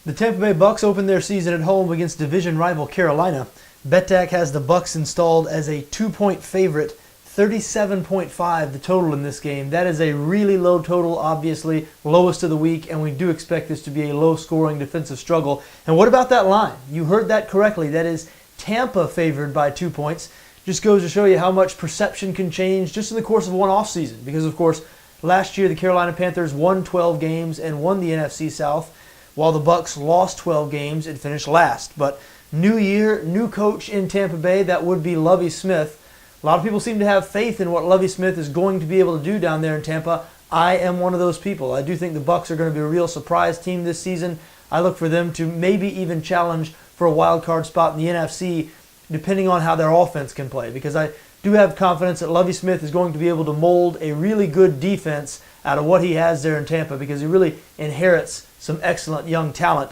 The Tampa Bay Bucs opened their season at home against division rival Carolina. BETDAQ has the Bucs installed as a 2-point favorite, 37.5 the total in this game. That is a really low total, obviously, lowest of the week, and we do expect this to be a low-scoring defensive struggle. And what about that line? You heard that correctly. That is Tampa favored by 2 points. Just goes to show you how much perception can change just in the course of one offseason. Because, of course, last year the Carolina Panthers won 12 games and won the NFC South, while the Bucs lost 12 games and finished last. But new year, new coach in Tampa Bay, that would be Lovie Smith. A lot of people seem to have faith in what Lovie Smith is going to be able to do down there in Tampa. I am one of those people. I do think the Bucs are going to be a real surprise team this season. I look for them to maybe even challenge for a wild card spot in the NFC, depending on how their offense can play. Because I do have confidence that Lovie Smith is going to be able to mold a really good defense out of what he has there in Tampa, because he really inherits some excellent young talent.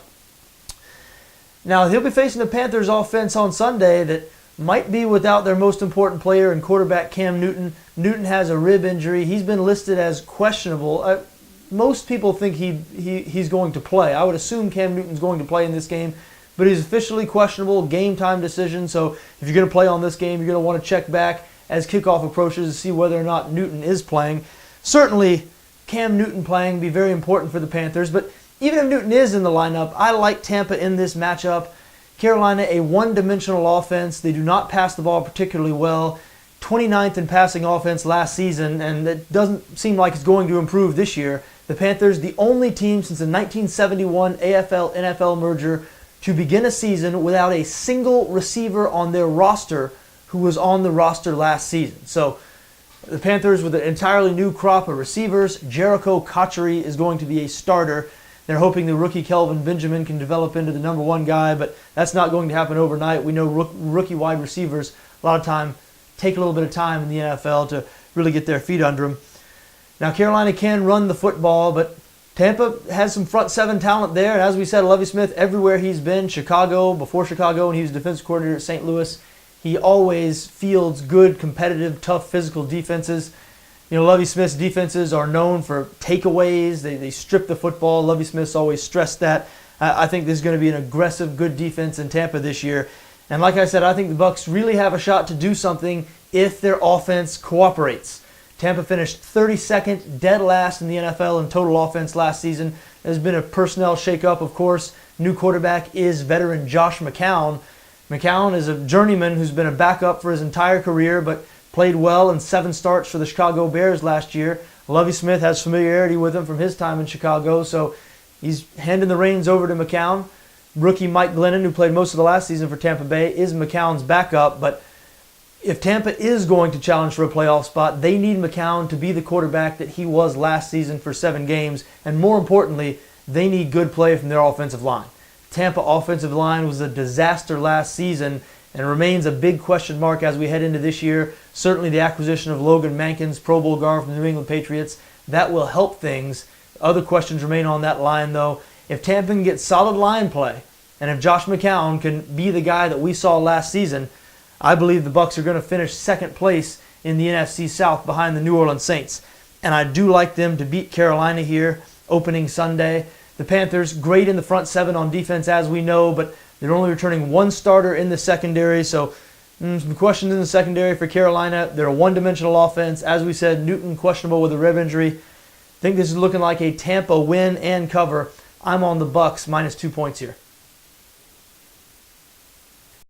Now, he'll be facing the Panthers offense on Sunday that might be without their most important player and quarterback Cam Newton. Newton has a rib injury. He's been listed as questionable. Most people think he's going to play. I would assume Cam Newton's going to play in this game, but he's officially questionable, game time decision. So if you're going to play on this game, you're going to want to check back as kickoff approaches to see whether or not Newton is playing. Certainly, Cam Newton playing would be very important for the Panthers, but even if Newton is in the lineup, I like Tampa in this matchup. Carolina, a one-dimensional offense. They do not pass the ball particularly well. 29th in passing offense last season, and it doesn't seem like it's going to improve this year. The Panthers, the only team since the 1971 AFL-NFL merger to begin a season without a single receiver on their roster who was on the roster last season. So the Panthers with an entirely new crop of receivers. Jericho Cotchery is going to be a starter. They're hoping the rookie Kelvin Benjamin can develop into the number one guy, but that's not going to happen overnight. We know rookie wide receivers a lot of time take a little bit of time in the NFL to really get their feet under them. Now, Carolina can run the football, but Tampa has some front seven talent there. And as we said, Lovie Smith, everywhere he's been, Chicago, before Chicago, when he was defensive coordinator at St. Louis, he always fields good, competitive, tough, physical defenses. You know, Lovie Smith's defenses are known for takeaways. They strip the football. Lovie Smith's always stressed that. I think this is going to be an aggressive, good defense in Tampa this year. And like I said, I think the Bucs really have a shot to do something if their offense cooperates. Tampa finished 32nd, dead last in the NFL in total offense last season. There's been a personnel shakeup, of course. New quarterback is veteran Josh McCown. McCown is a journeyman who's been a backup for his entire career, but played well in 7 starts for the Chicago Bears last year. Lovie Smith has familiarity with him from his time in Chicago, so he's handing the reins over to McCown. Rookie Mike Glennon, who played most of the last season for Tampa Bay, is McCown's backup. But if Tampa is going to challenge for a playoff spot, they need McCown to be the quarterback that he was last season for 7 games. And more importantly, they need good play from their offensive line. Tampa offensive line was a disaster last season and remains a big question mark as we head into this year. Certainly the acquisition of Logan Mankins, Pro Bowl guard from the New England Patriots, that will help things. Other questions remain on that line, though. If Tampa can get solid line play, and if Josh McCown can be the guy that we saw last season, I believe the Bucs are going to finish second place in the NFC South behind the New Orleans Saints. And I do like them to beat Carolina here opening Sunday. The Panthers, great in the front seven on defense, as we know, but they're only returning 1 starter in the secondary, so some questions in the secondary for Carolina. They're a one-dimensional offense. As we said, Newton questionable with a rib injury. I think this is looking like a Tampa win and cover. I'm on the Bucs minus 2 points here.